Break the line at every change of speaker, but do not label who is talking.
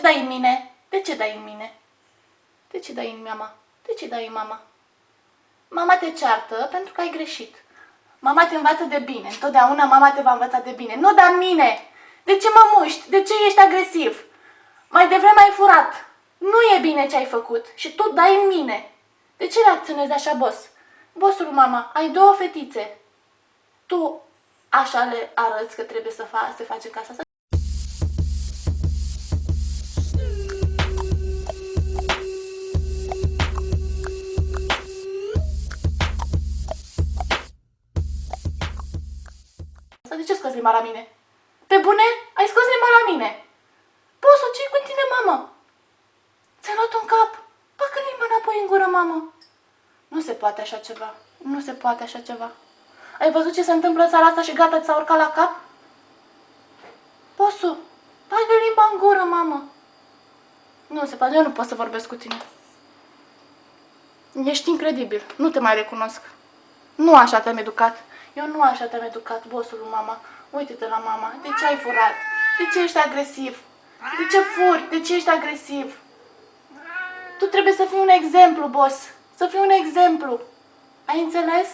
dai în mine? De ce dai în mine? De ce dai în mama? De ce dai în mama? Mama te ceartă pentru că ai greșit. Mama te învață de bine. Întotdeauna mama te va învăța de bine. Nu da în mine! De ce mă muști? De ce ești agresiv? Mai devreme ai furat. Nu e bine ce ai făcut și tu dai în mine. De ce reacționezi așa, boss? Bossul, mama, ai două fetițe. Tu așa le arăți că trebuie să se face în casa asta? De ce scoți limba la mine? Pe bune? Ai scos limba la mine? Bossul, ce-i cu tine, mamă? Ți-ai luat un cap? Bagă limba înapoi în gură, mamă. Nu se poate așa ceva. Nu se poate așa ceva. Ai văzut ce se întâmplă în țara asta și gata, ți-a urcat la cap? Bossul, bagă limba în gură, mamă. Nu se poate, eu nu pot să vorbesc cu tine. Ești incredibil. Nu te mai recunosc. Nu așa te-am educat. Eu nu așa te-am educat, bossul, mama. Uite-te la mama. De ce ai furat? De ce ești agresiv? De ce furi? De ce ești agresiv? Tu trebuie să fii un exemplu, boss. Să fii un exemplu. Ai înțeles?